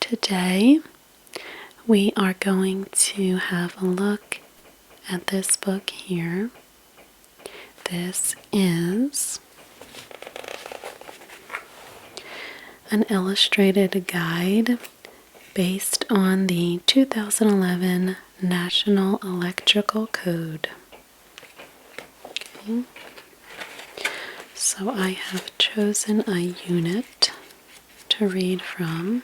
today we are going to have a look at this book here. This is an illustrated guide based on the 2011 National Electrical Code. Okay. So I have chosen a unit to read from.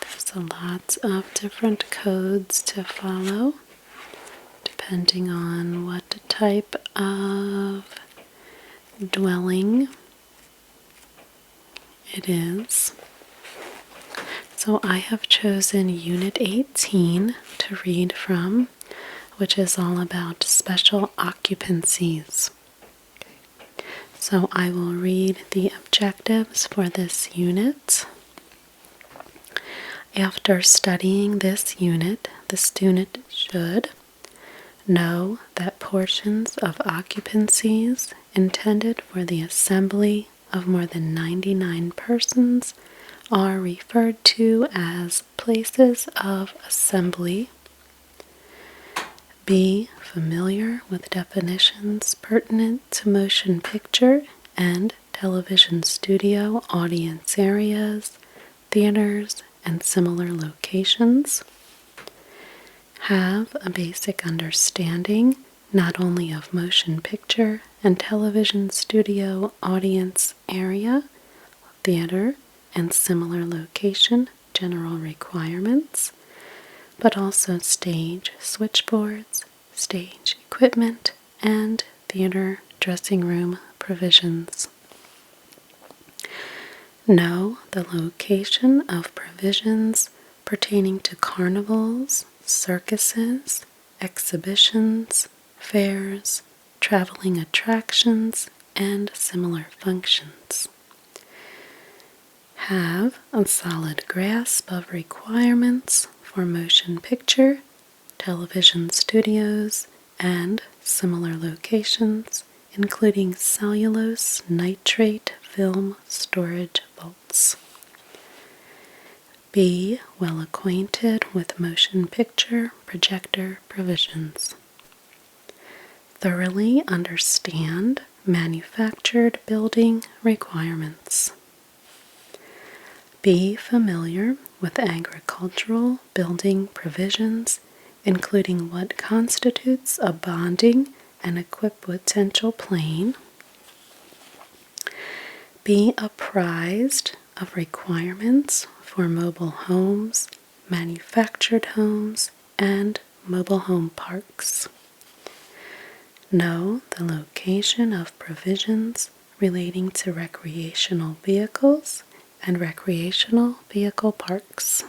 There's a lot of different codes to follow depending on what type of dwelling it is. So I have chosen Unit 18 to read from, which is all about special occupancies. So I will read the objectives for this unit. After studying this unit, the student should know that portions of occupancies intended for the assembly of more than 99 persons are referred to as places of assembly. Be familiar with definitions pertinent to motion picture and television studio audience areas, theaters, and similar locations. Have a basic understanding not only of motion picture and television studio audience area, theater, and similar location general requirements, but also stage switchboards, stage equipment, and theater dressing room provisions. Know the location of provisions pertaining to carnivals, circuses, exhibitions, fairs, traveling attractions, and similar functions. Have a solid grasp of requirements for motion picture, television studios, and similar locations, including cellulose nitrate film storage vaults. Be well acquainted with motion picture projector provisions. Thoroughly understand manufactured building requirements. Be familiar with agricultural building provisions, including what constitutes a bonding and equipotential plane. Be apprised of requirements for mobile homes, manufactured homes, and mobile home parks. Know the location of provisions relating to recreational vehicles and recreational vehicle parks.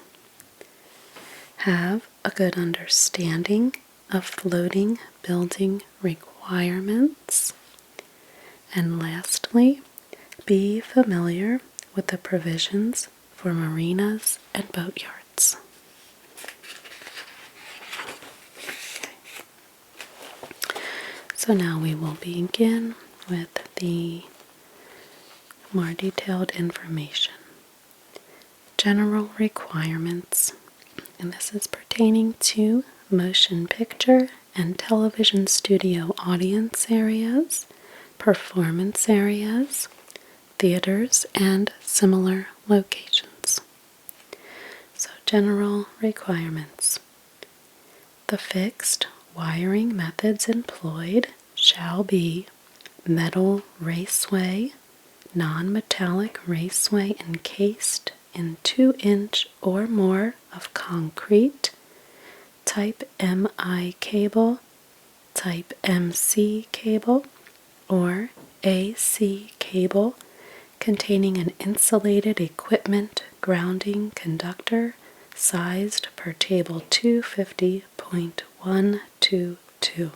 Have a good understanding of floating building requirements. And lastly, be familiar with the provisions for marinas and boatyards. So now we will begin with the more detailed information. General requirements, and this is pertaining to motion picture and television studio audience areas, performance areas, theaters, and similar locations. So, general requirements. The fixed wiring methods employed shall be metal raceway, non-metallic raceway encased in 2-inch or more of concrete, type MI cable, type MC cable, or AC cable containing an insulated equipment grounding conductor sized per table 250.122.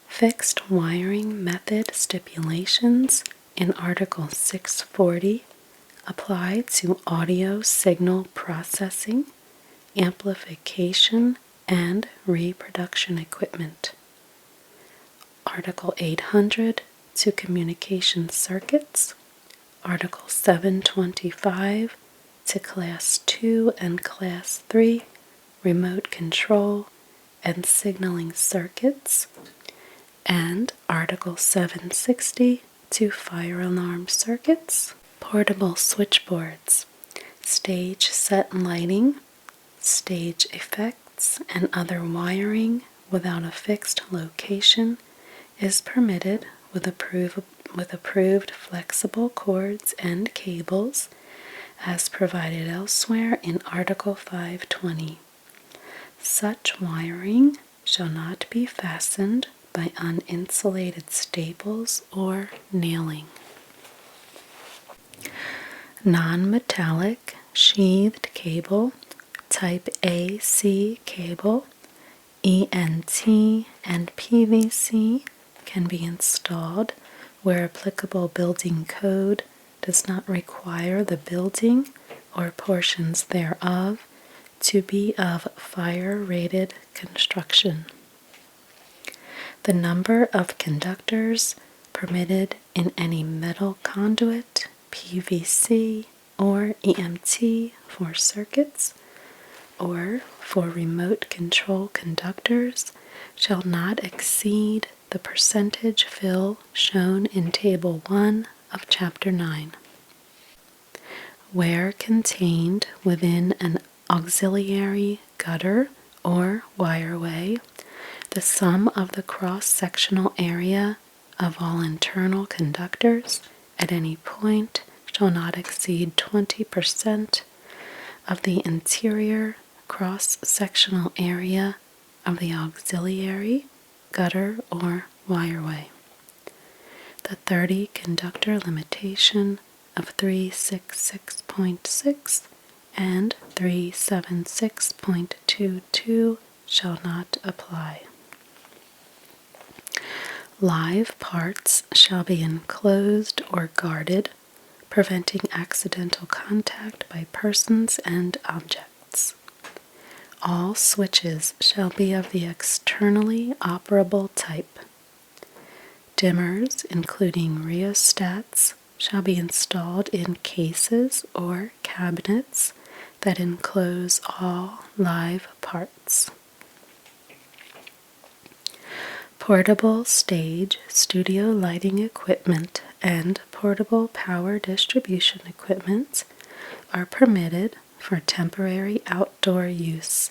Fixed wiring method stipulations in Article 640 apply to audio signal processing, amplification, and reproduction equipment. Article 800 to communication circuits, Article 725 to Class 2 and Class 3 remote control and signaling circuits, and Article 760 to fire alarm circuits. Portable switchboards, stage set lighting, stage effects, and other wiring without a fixed location is permitted with approved flexible cords and cables as provided elsewhere in Article 520. Such wiring shall not be fastened by uninsulated staples or nailing. Non-metallic sheathed cable, type AC cable, ENT, and PVC can be installed where applicable building code does not require the building or portions thereof to be of fire-rated construction. The number of conductors permitted in any metal conduit, PVC, or EMT for circuits, or for remote control conductors shall not exceed the percentage fill shown in Table 1 of Chapter 9. Where contained within an auxiliary gutter or wireway, the sum of the cross-sectional area of all internal conductors at any point shall not exceed 20% of the interior cross-sectional area of the auxiliary gutter or wireway. The 30 conductor limitation of 366.6 and 376.22 shall not apply. Live parts shall be enclosed or guarded, preventing accidental contact by persons and objects. All switches shall be of the externally operable type. Dimmers, including rheostats, shall be installed in cases or cabinets that enclose all live parts. Portable stage, studio lighting equipment, and portable power distribution equipment are permitted for temporary outdoor use,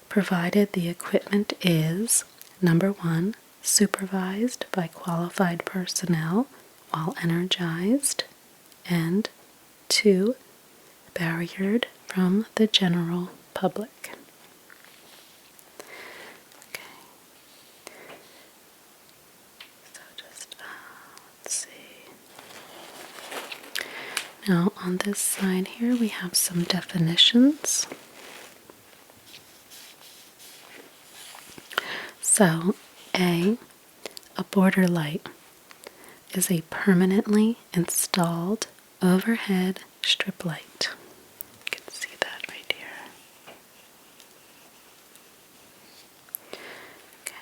provided the equipment is, number 1, supervised by qualified personnel while energized, and 2, barriered from the general public. Okay. So just, let's see. Now on this side here we have some definitions. So, A border light is a permanently installed overhead strip light. You can see that right here. Okay.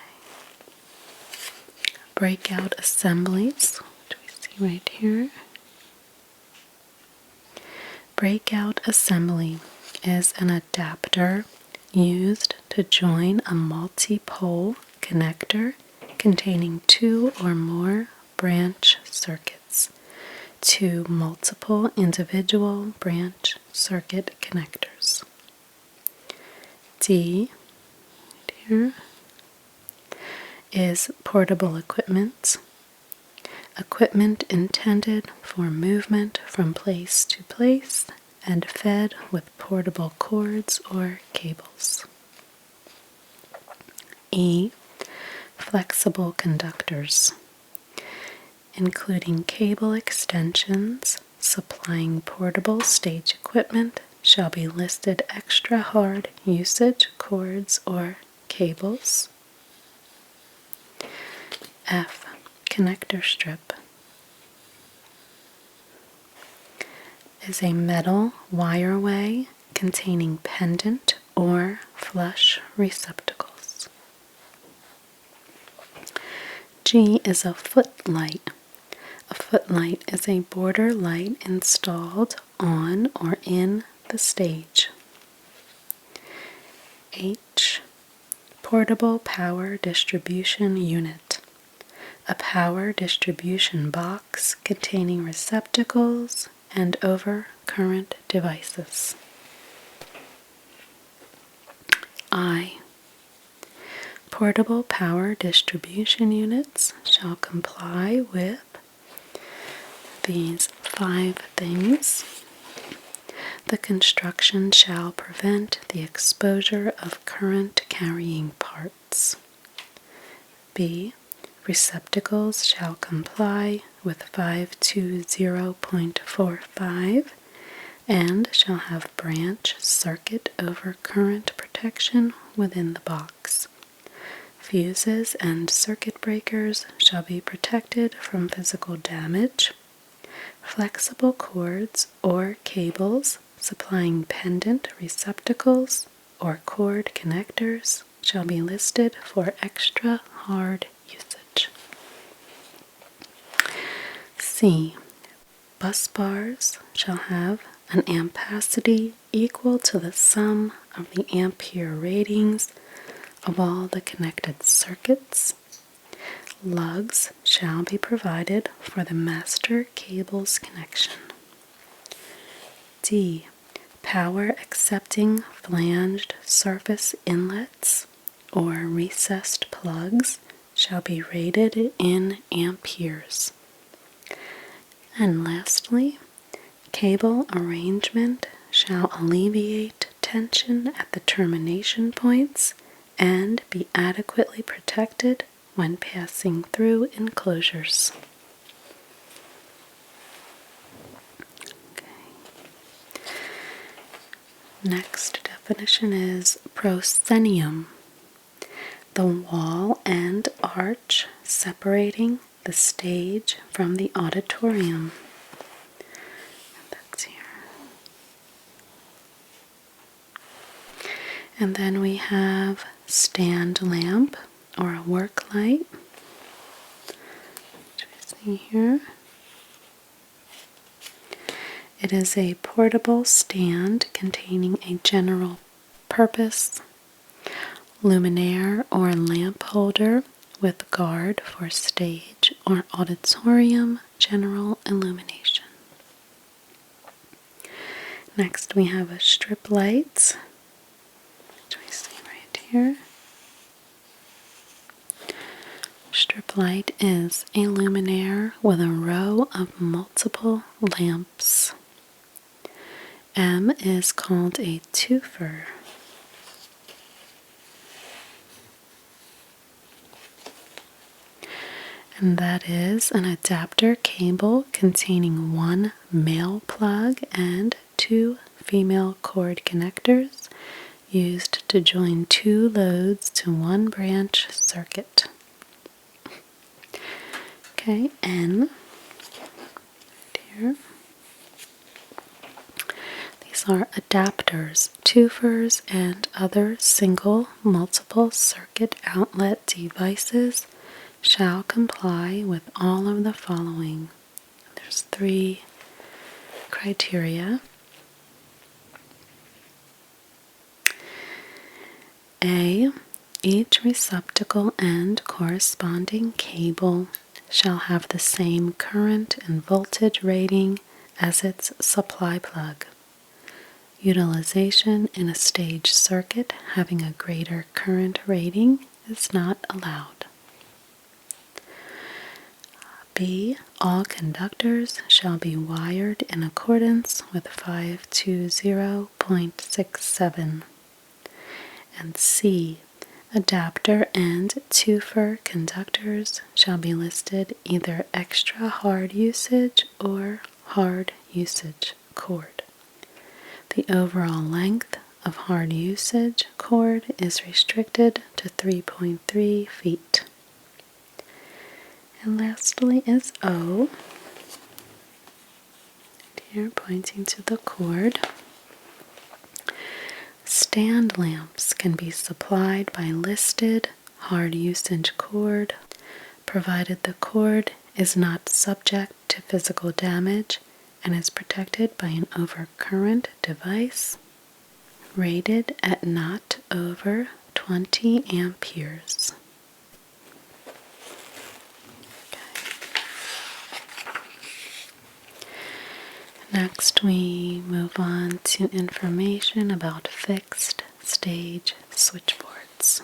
Breakout assemblies, which we see right here. Breakout assembly is an adapter used to join a multi-pole connector containing 2 or more branch circuits to multiple individual branch circuit connectors. D, right here, is portable equipment. Equipment intended for movement from place to place and fed with portable cords or cables. E, flexible conductors, including cable extensions supplying portable stage equipment, shall be listed extra hard usage cords or cables. F, connector strip, is a metal wireway containing pendant or flush receptacles. G is a footlight. A footlight is a border light installed on or in the stage. H. Portable power distribution unit. A power distribution box containing receptacles and overcurrent devices. I. Portable power distribution units shall comply with these 5 things. The construction shall prevent the exposure of current-carrying parts. B. Receptacles shall comply with 520.45 and shall have branch circuit overcurrent protection within the box. Fuses and circuit breakers shall be protected from physical damage. Flexible cords or cables supplying pendant receptacles or cord connectors shall be listed for extra hard usage. C. Bus bars shall have an ampacity equal to the sum of the ampere ratings of all the connected circuits. Lugs shall be provided for the master cable's connection. D. Power accepting flanged surface inlets or recessed plugs shall be rated in amperes. And lastly, cable arrangement shall alleviate tension at the termination points and be adequately protected when passing through enclosures. Okay. Next definition is proscenium, the wall and arch separating the stage from the auditorium. That's here. And then we have stand lamp or a work light, which we see here. It is a portable stand containing a general purpose luminaire or lamp holder with guard for stage or auditorium general illumination. Next we have a strip light, which we see right here. Strip light is a luminaire with a row of multiple lamps. M is called a twofer. And that is an adapter cable containing 1 male plug and 2 female cord connectors used to join 2 loads to 1 branch circuit. Okay, N, right here. These are adapters, twofers, and other single multiple circuit outlet devices shall comply with all of the following. There's 3 criteria. A. Each receptacle and corresponding cable shall have the same current and voltage rating as its supply plug. Utilization in a stage circuit having a greater current rating is not allowed. B. All conductors shall be wired in accordance with 520.67. And C. Adapter and twofer conductors shall be listed either extra hard usage or hard usage cord. The overall length of hard usage cord is restricted to 3.3 feet. And lastly is O, here pointing to the cord. Stand lamps can be supplied by listed hard usage cord, provided the cord is not subject to physical damage and is protected by an overcurrent device rated at not over 20 amperes. Next, we move on to information about fixed stage switchboards.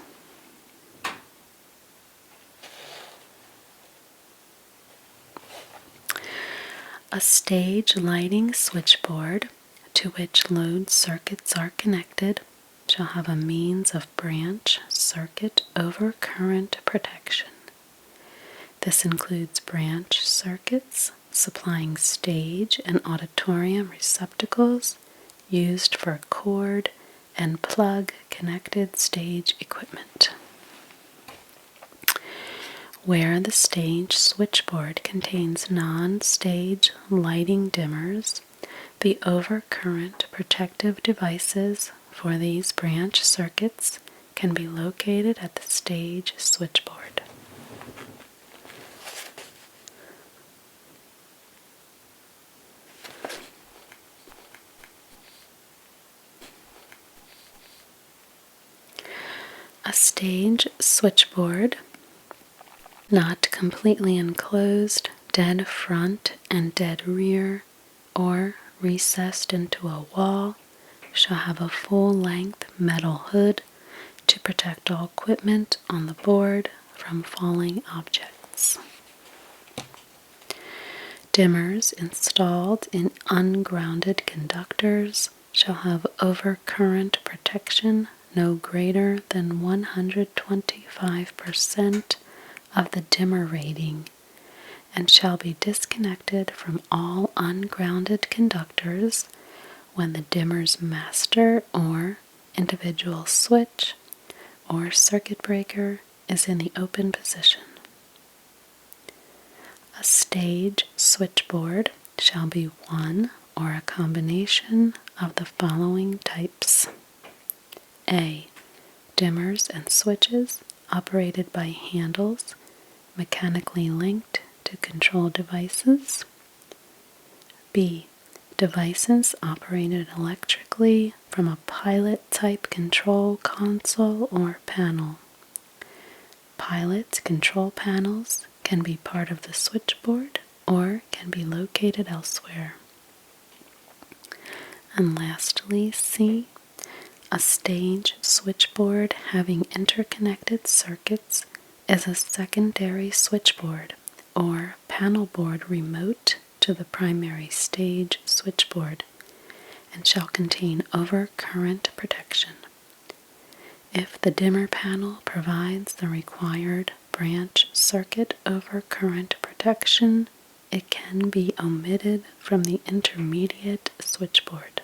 A stage lighting switchboard to which load circuits are connected shall have a means of branch circuit overcurrent protection. This includes branch circuits supplying stage and auditorium receptacles used for cord and plug connected stage equipment. Where the stage switchboard contains non-stage lighting dimmers, the overcurrent protective devices for these branch circuits can be located at the stage switchboard. A stage switchboard not completely enclosed, dead front and dead rear, or recessed into a wall, shall have a full-length metal hood to protect all equipment on the board from falling objects. Dimmers installed in ungrounded conductors shall have overcurrent protection no greater than 125% of the dimmer rating, and shall be disconnected from all ungrounded conductors when the dimmer's master or individual switch or circuit breaker is in the open position. A stage switchboard shall be one or a combination of the following types. A. Dimmers and switches operated by handles mechanically linked to control devices. B. Devices operated electrically from a pilot-type control console or panel. Pilot control panels can be part of the switchboard or can be located elsewhere. And lastly, C. A stage switchboard having interconnected circuits is a secondary switchboard or panel board remote to the primary stage switchboard and shall contain overcurrent protection. If the dimmer panel provides the required branch circuit overcurrent protection, it can be omitted from the intermediate switchboard.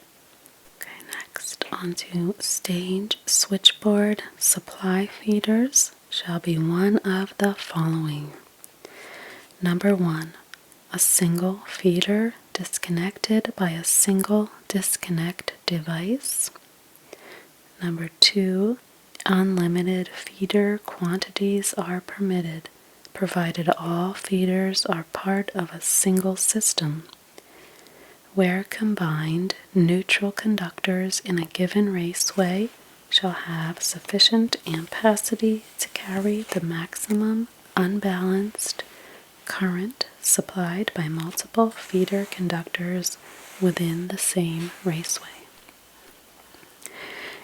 Okay, next onto stage switchboard supply feeders shall be one of the following. Number 1, a single feeder disconnected by a single disconnect device. Number 2, unlimited feeder quantities are permitted, provided all feeders are part of a single system. Where combined, neutral conductors in a given raceway shall have sufficient ampacity to carry the maximum unbalanced current supplied by multiple feeder conductors within the same raceway.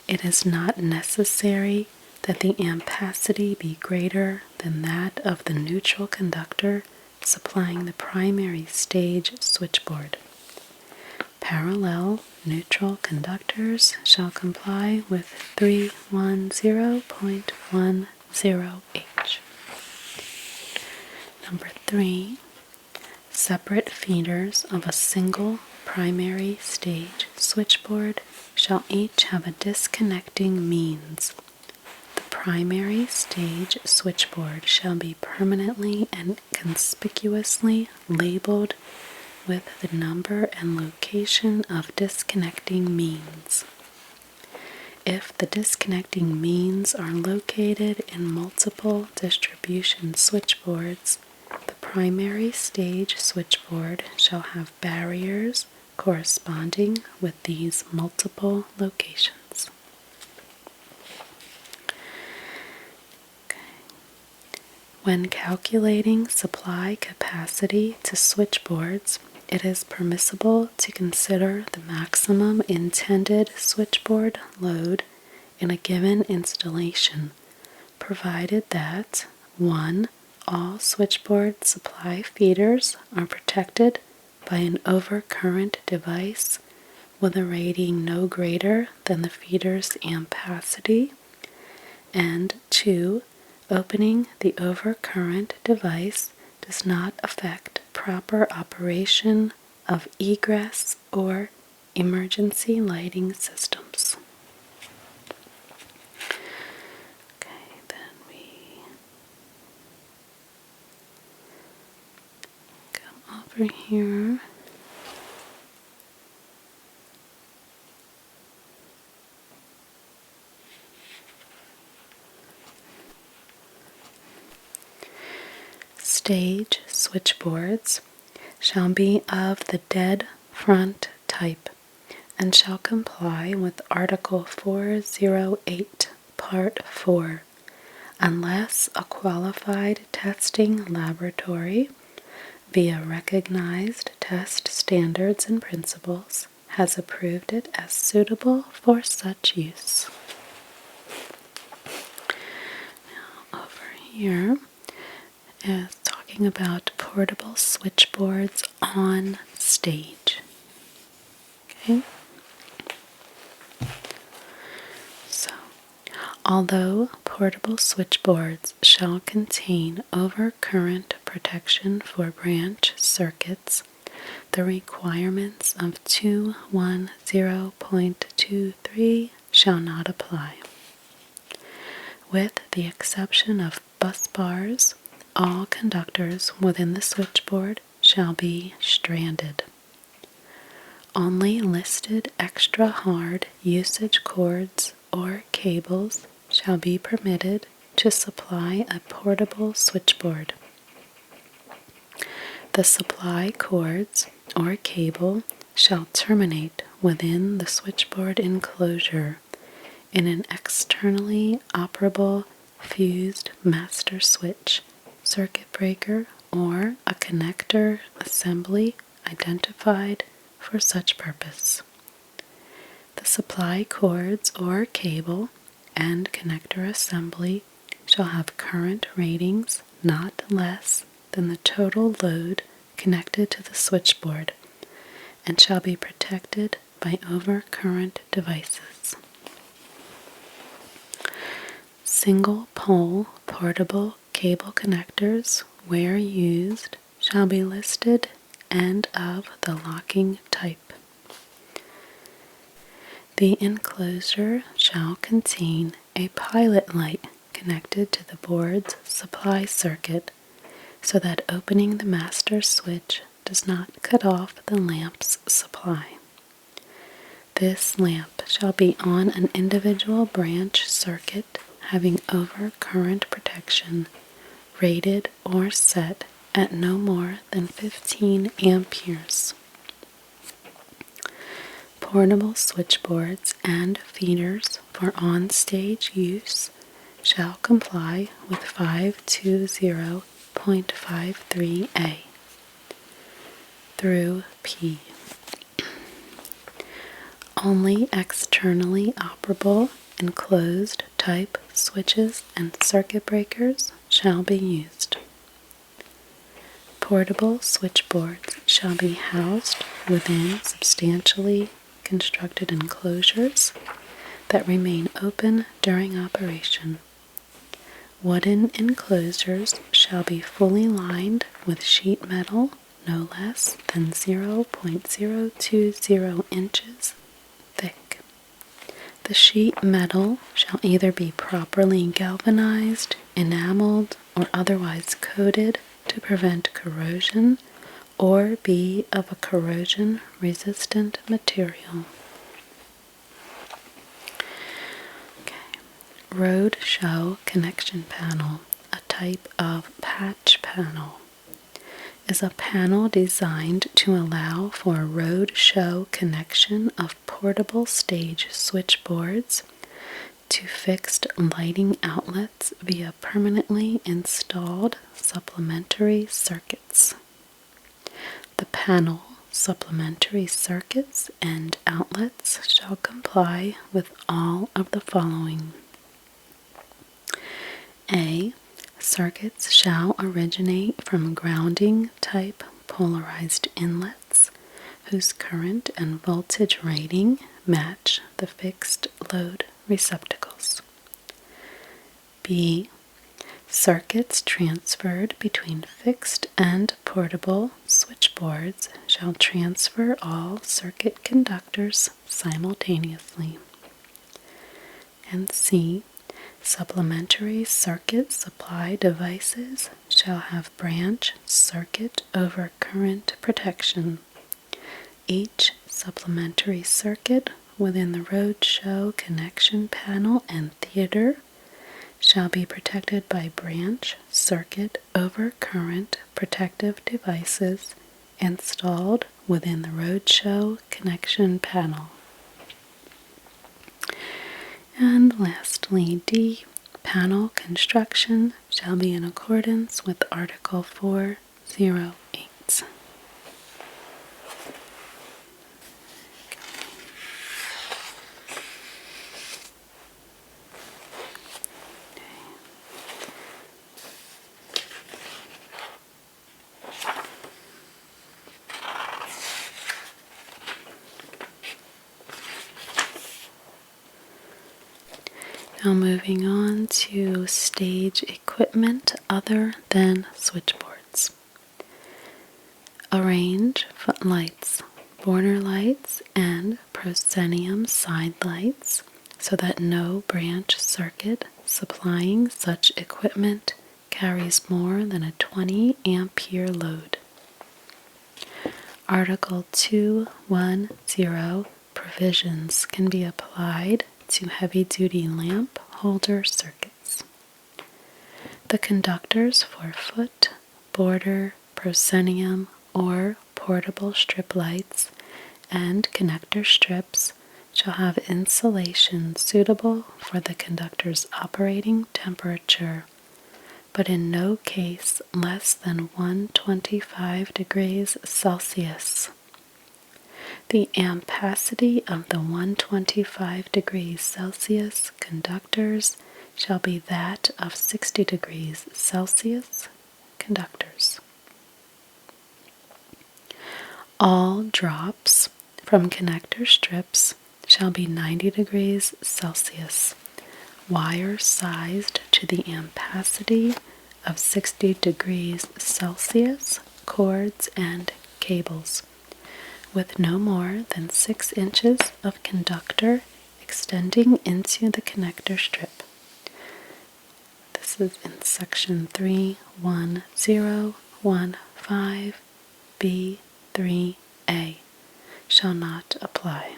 It is not necessary that the ampacity be greater than that of the neutral conductor supplying the primary stage switchboard. Parallel neutral conductors shall comply with 310.10H. Number 3, separate feeders of a single primary stage switchboard shall each have a disconnecting means. The primary stage switchboard shall be permanently and conspicuously labeled with the number and location of disconnecting means. If the disconnecting means are located in multiple distribution switchboards, the primary stage switchboard shall have barriers corresponding with these multiple locations. When calculating supply capacity to switchboards, it is permissible to consider the maximum intended switchboard load in a given installation, provided that 1. All switchboard supply feeders are protected by an overcurrent device with a rating no greater than the feeder's ampacity, and 2. Opening the overcurrent device does not affect proper operation of egress or emergency lighting systems. Okay, then we come over here. Stage switchboards shall be of the dead front type and shall comply with Article 408, Part 4, unless a qualified testing laboratory, via recognized test standards and principles, has approved it as suitable for such use. Now, over here is talking about portable switchboards on stage. Okay? So, although portable switchboards shall contain overcurrent protection for branch circuits, the requirements of 210.23 shall not apply. With the exception of bus bars, all conductors within the switchboard shall be stranded. Only listed extra hard usage cords or cables shall be permitted to supply a portable switchboard. The supply cords or cable shall terminate within the switchboard enclosure in an externally operable fused master switch, circuit breaker, or a connector assembly identified for such purpose. The supply cords or cable and connector assembly shall have current ratings not less than the total load connected to the switchboard and shall be protected by overcurrent devices. Single pole portable cable connectors, where used, shall be listed and of the locking type. The enclosure shall contain a pilot light connected to the board's supply circuit so that opening the master switch does not cut off the lamp's supply. This lamp shall be on an individual branch circuit having overcurrent protection rated or set at no more than 15 amperes. Portable switchboards and feeders for on-stage use shall comply with 520.53a through P. Only externally operable enclosed type switches and circuit breakers shall be used. Portable switchboards shall be housed within substantially constructed enclosures that remain open during operation. Wooden enclosures shall be fully lined with sheet metal no less than 0.020 inches thick. The sheet metal shall either be properly galvanized, enameled, or otherwise coated to prevent corrosion, or be of a corrosion-resistant material. Road show connection panel, a type of patch panel. is a panel designed to allow for a road show connection of portable stage switchboards to fixed lighting outlets via permanently installed supplementary circuits. The panel, supplementary circuits, and outlets shall comply with all of the following. A. Circuits shall originate from grounding type polarized inlets whose current and voltage rating match the fixed load receptacles. B. Circuits transferred between fixed and portable switchboards shall transfer all circuit conductors simultaneously. And C. Supplementary circuit supply devices shall have branch circuit over current protection. Each supplementary circuit within the roadshow connection panel and theater shall be protected by branch circuit over current protective devices installed within the roadshow connection panel. And lastly, D. Panel construction shall be in accordance with Article 408. Now moving on to stage equipment other than switchboards. Arrange footlights, border lights, and proscenium side lights so that no branch circuit supplying such equipment carries more than a 20 ampere load. Article 210 provisions can be applied to heavy-duty lamp holder circuits. The conductors for foot, border, proscenium, or portable strip lights and connector strips shall have insulation suitable for the conductor's operating temperature, but in no case less than 125 degrees Celsius. The ampacity of the 125 degrees Celsius conductors shall be that of 60 degrees Celsius conductors. All drops from connector strips shall be 90 degrees Celsius, wire sized to the ampacity of 60 degrees Celsius cords and cables, with no more than 6 inches of conductor extending into the connector strip. This is in section 31015B3A. Shall not apply.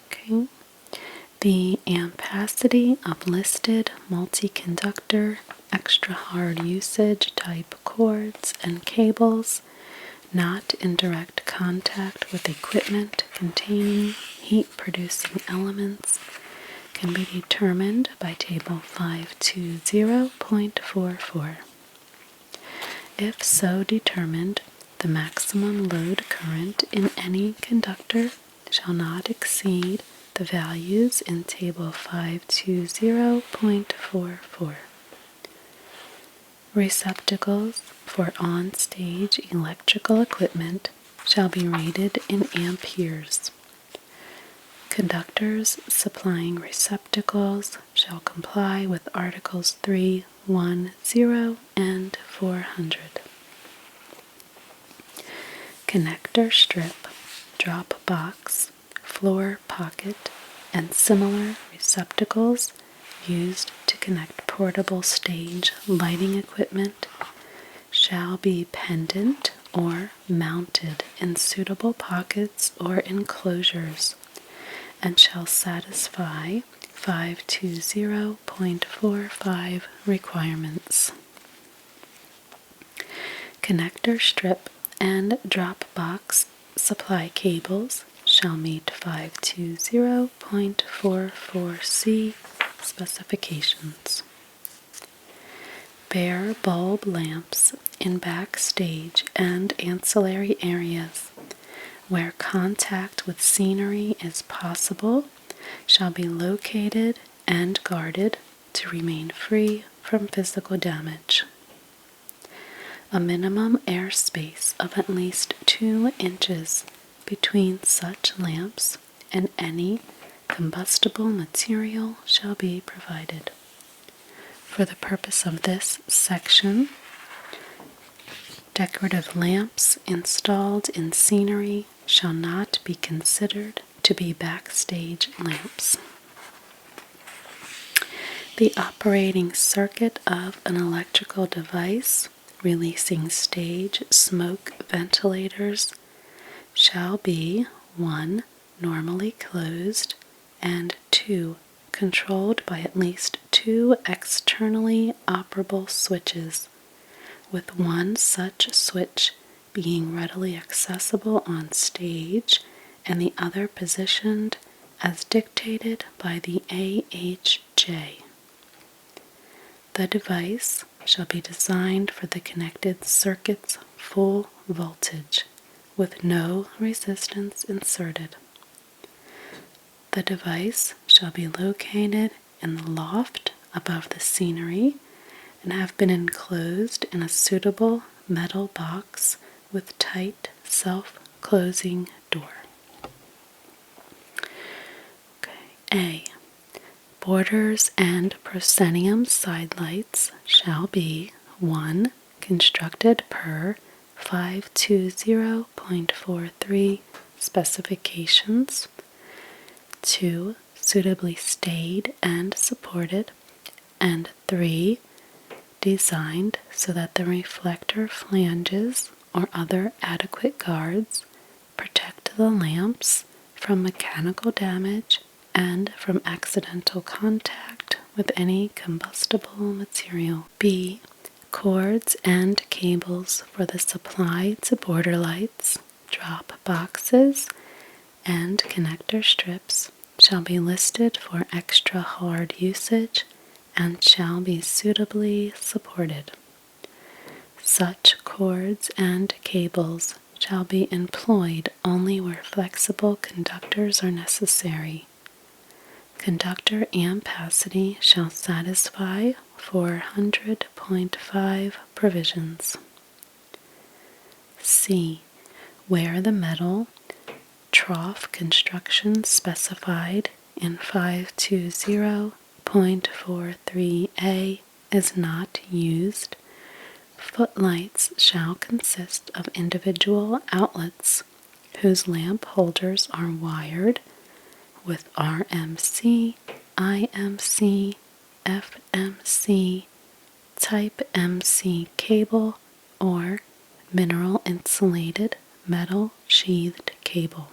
Okay. The ampacity of listed multi-conductor extra hard usage type cords and cables not in direct contact with equipment containing heat-producing elements can be determined by Table 520.44. If so determined, the maximum load current in any conductor shall not exceed the values in Table 520.44. Receptacles for on-stage electrical equipment shall be rated in amperes. Conductors supplying receptacles shall comply with Articles 310 and 400. Connector strip, drop box, floor pocket, and similar receptacles used to connect portable stage lighting equipment shall be pendant or mounted in suitable pockets or enclosures and shall satisfy 520.45 requirements. Connector strip and drop box supply cables shall meet 520.44C specifications. Bare bulb lamps in backstage and ancillary areas where contact with scenery is possible shall be located and guarded to remain free from physical damage. A minimum airspace of at least 2 inches between such lamps and any combustible material shall be provided. For the purpose of this section, decorative lamps installed in scenery shall not be considered to be backstage lamps. The operating circuit of an electrical device releasing stage smoke ventilators shall be 1. Normally closed, and 2. Controlled by at least 2 externally operable switches, with one such switch being readily accessible on stage and the other positioned as dictated by the AHJ. The device shall be designed for the connected circuit's full voltage, with no resistance inserted. The device shall be located in the loft above the scenery and have been enclosed in a suitable metal box with tight self-closing door. A. Borders and proscenium side lights shall be 1. Constructed per 520.43 specifications, 2. Suitably stayed and supported, and 3. Designed so that the reflector flanges or other adequate guards protect the lamps from mechanical damage and from accidental contact with any combustible material. B. Cords and cables for the supply to border lights, drop boxes, and connector strips shall be listed for extra hard usage and shall be suitably supported. Such cords and cables shall be employed only where flexible conductors are necessary. Conductor ampacity shall satisfy 400.5 provisions. C. Where the metal trough construction specified in 520.43a is not used, footlights shall consist of individual outlets whose lamp holders are wired with RMC, IMC, FMC, Type MC cable, or mineral insulated metal sheathed cable.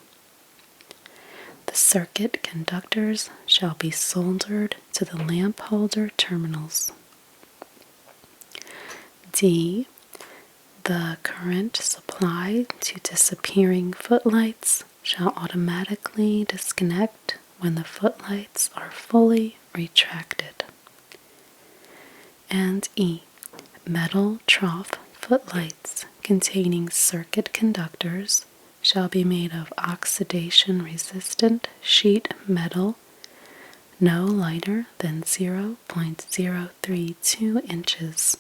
The circuit conductors shall be soldered to the lamp holder terminals. D. The current supply to disappearing footlights shall automatically disconnect when the footlights are fully retracted. And E. Metal trough footlights containing circuit conductors shall be made of oxidation-resistant sheet metal no lighter than 0.032 inches.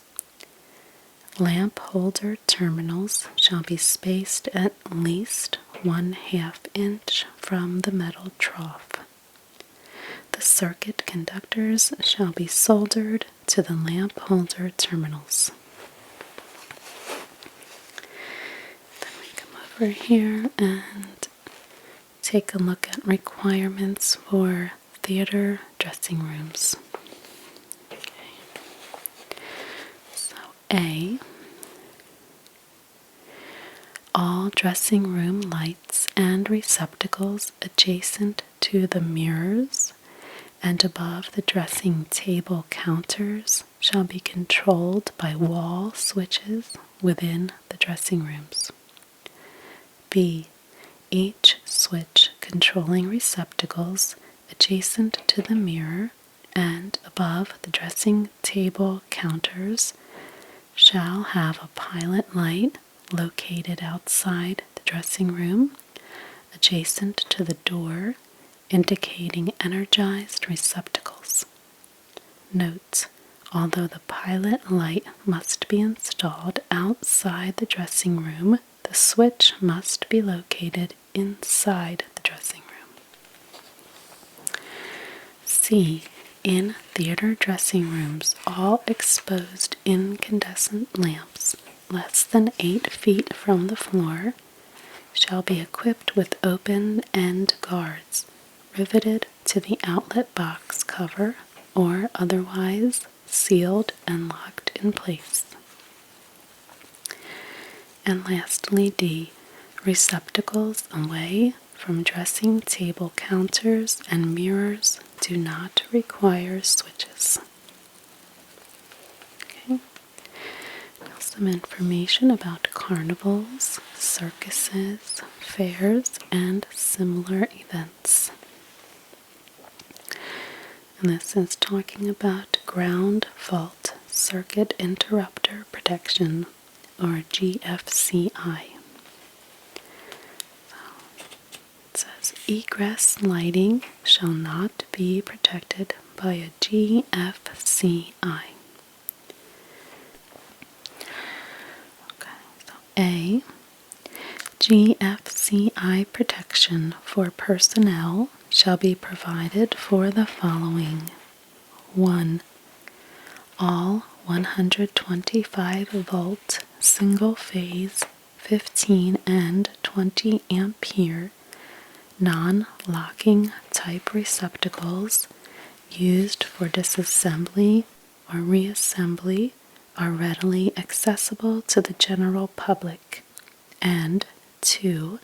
Lamp holder terminals shall be spaced at least 1/2 inch from the metal trough. The circuit conductors shall be soldered to the lamp holder terminals. Then we come over here and take a look at requirements for theater dressing rooms. Okay. So A. All dressing room lights and receptacles adjacent to the mirrors and above the dressing table counters shall be controlled by wall switches within the dressing rooms. B. Each switch controlling receptacles adjacent to the mirror and above the dressing table counters shall have a pilot light located outside the dressing room, adjacent to the door, indicating energized receptacles. Note: although the pilot light must be installed outside the dressing room, the switch must be located inside the dressing room. C. In theater dressing rooms, all exposed incandescent lamps less than 8 feet from the floor shall be equipped with open-end guards riveted to the outlet box cover or otherwise sealed and locked in place. And lastly, D. Receptacles away from dressing table counters and mirrors do not require switches. Okay. Now some information about carnivals, circuses, fairs, and similar events. And this is talking about ground fault circuit interrupter protection, or GFCI. It says egress lighting shall not be protected by a GFCI. Okay, so A. GFCI protection for personnel shall be provided for the following. 1. All 125-volt single-phase 15 and 20 ampere non-locking type receptacles used for disassembly or reassembly are readily accessible to the general public, and 2.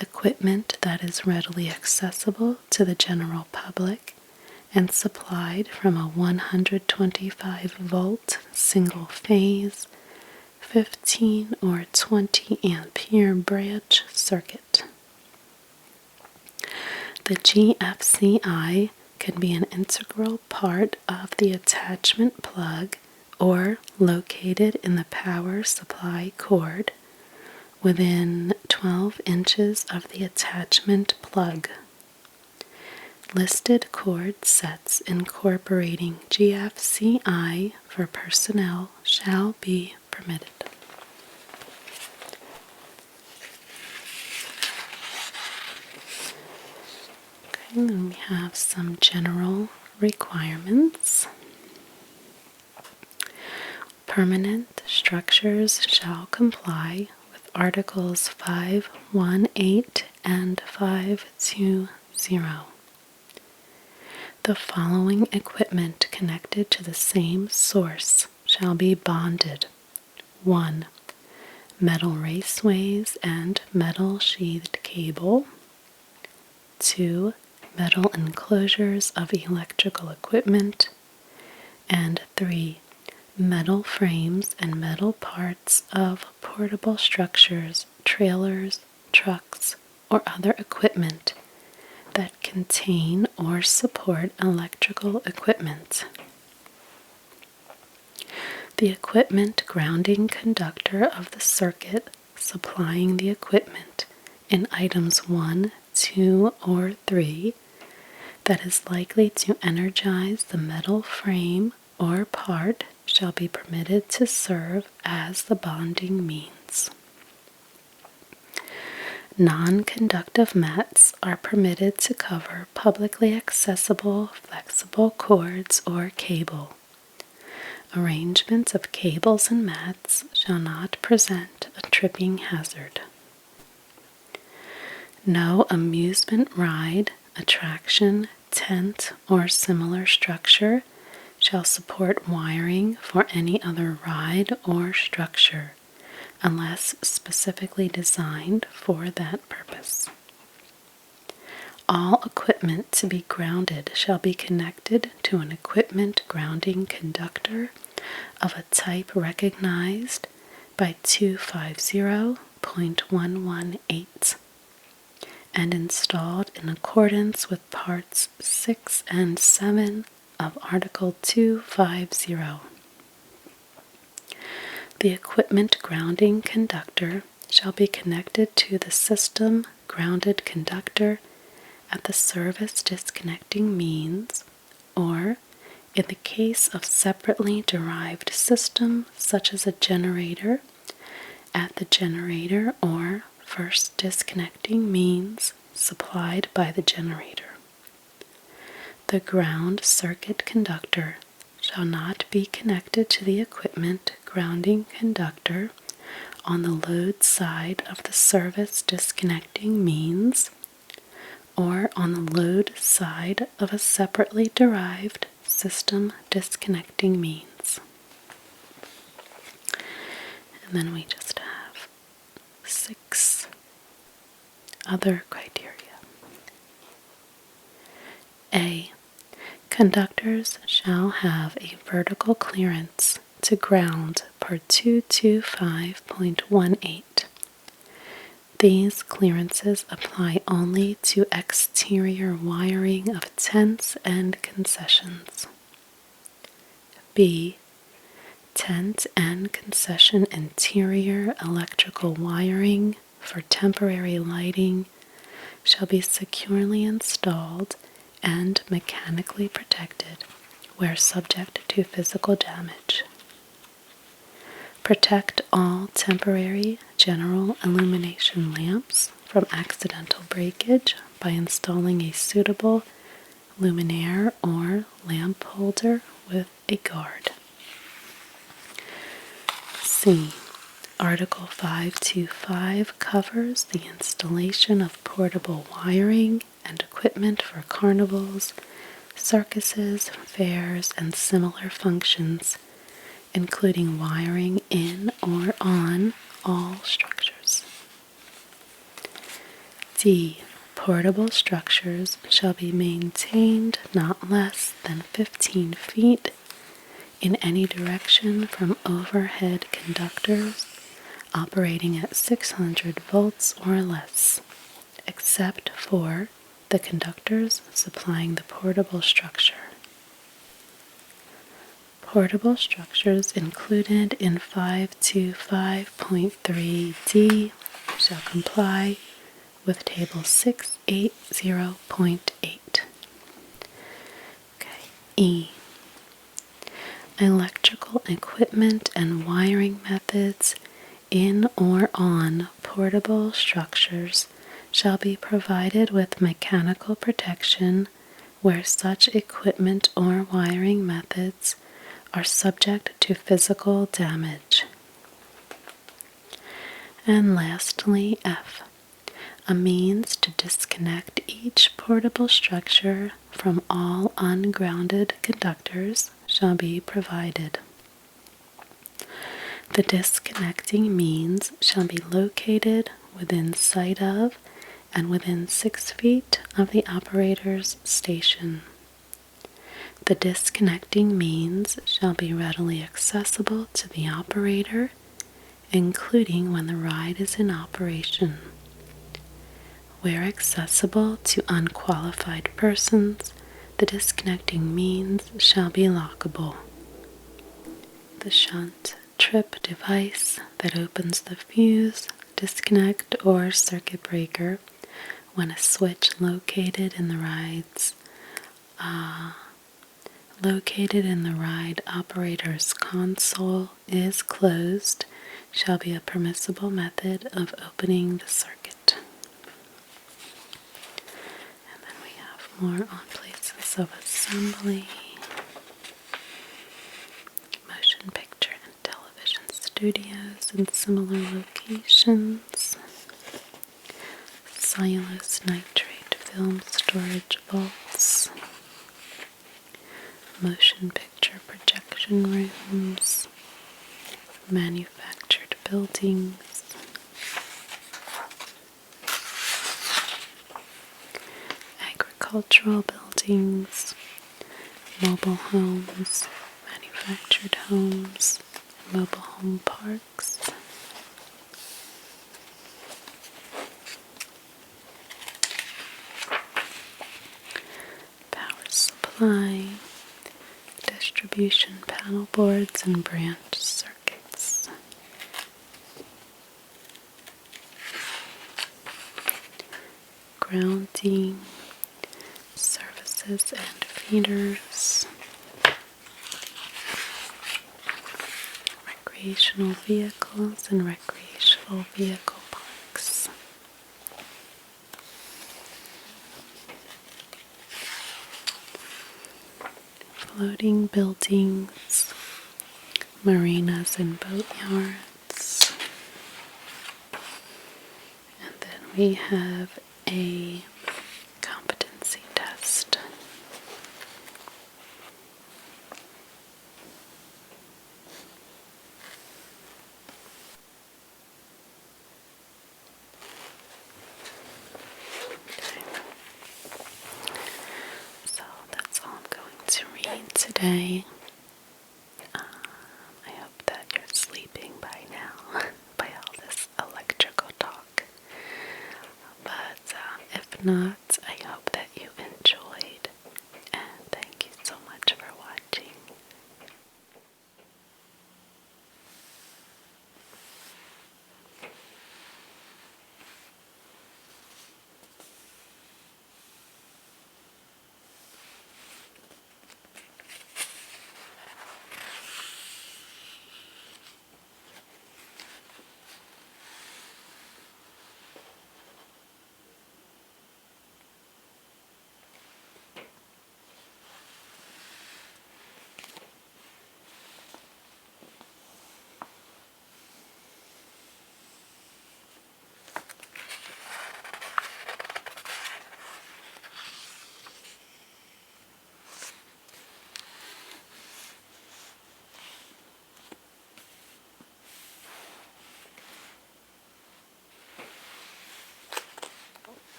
Equipment that is readily accessible to the general public and supplied from a 125-volt single-phase 15 or 20 ampere branch circuit. The GFCI can be an integral part of the attachment plug or located in the power supply cord within 12 inches of the attachment plug. Listed cord sets incorporating GFCI for personnel shall be permitted. Okay, then we have some general requirements. Permanent structures shall comply with Articles 518 and 520. The following equipment connected to the same source shall be bonded. 1. Metal raceways and metal sheathed cable. 2. Metal enclosures of electrical equipment. And 3. Metal frames and metal parts of portable structures, trailers, trucks, or other equipment that contain or support electrical equipment. The equipment grounding conductor of the circuit supplying the equipment in items 1, 2, or 3 that is likely to energize the metal frame or part shall be permitted to serve as the bonding means. Non-conductive mats are permitted to cover publicly accessible flexible cords or cable. Arrangements of cables and mats shall not present a tripping hazard. No amusement ride, attraction, tent, or similar structure shall support wiring for any other ride or structure, unless specifically designed for that purpose. All equipment to be grounded shall be connected to an equipment grounding conductor of a type recognized by 250.118 and installed in accordance with parts 6 and 7 of Article 250. The equipment grounding conductor shall be connected to the system grounded conductor at the service disconnecting means, or in the case of separately derived system such as a generator, at the generator or first disconnecting means supplied by the generator. The ground circuit conductor shall not be connected to the equipment grounding conductor on the load side of the service disconnecting means, or on the load side of a separately derived system disconnecting means. And then we just have 6 other criteria. A. Conductors shall have a vertical clearance to ground per 225.18. These clearances apply only to exterior wiring of tents and concessions. B. Tent and concession interior electrical wiring for temporary lighting shall be securely installed and mechanically protected where subject to physical damage. Protect all temporary general illumination lamps from accidental breakage by installing a suitable luminaire or lamp holder with a guard. C. Article 525 covers the installation of portable wiring and equipment for carnivals, circuses, fairs, and similar functions, including wiring in or on all structures. D. Portable structures shall be maintained not less than 15 feet in any direction from overhead conductors operating at 600 volts or less, except for the conductors supplying the portable structure. Portable structures included in 525.3d shall comply with Table 680.8. E. Electrical equipment and wiring methods in or on portable structures shall be provided with mechanical protection where such equipment or wiring methods are subject to physical damage. And lastly, F. A means to disconnect each portable structure from all ungrounded conductors shall be provided. The disconnecting means shall be located within sight of and within 6 feet of the operator's station. The disconnecting means shall be readily accessible to the operator, including when the ride is in operation. Where accessible to unqualified persons, the disconnecting means shall be lockable. The shunt trip device that opens the fuse, disconnect, or circuit breaker when a switch located in the ride operator's console is closed shall be a permissible method of opening the circuit. And then we have more on places of assembly, motion picture and television studios in similar locations, cellulose nitrate film storage vaults, motion picture projection rooms, manufactured buildings, agricultural buildings, mobile homes, manufactured homes, mobile home parks, supply, distribution panel boards, and branch circuits. Grounding, services and feeders, recreational vehicles and recreational vehicle parks. Floating buildings, marinas and boatyards. And then we have a competency test. So that's all I'm going to read today. I hope that you're sleeping by now, by all this electrical talk. But if not,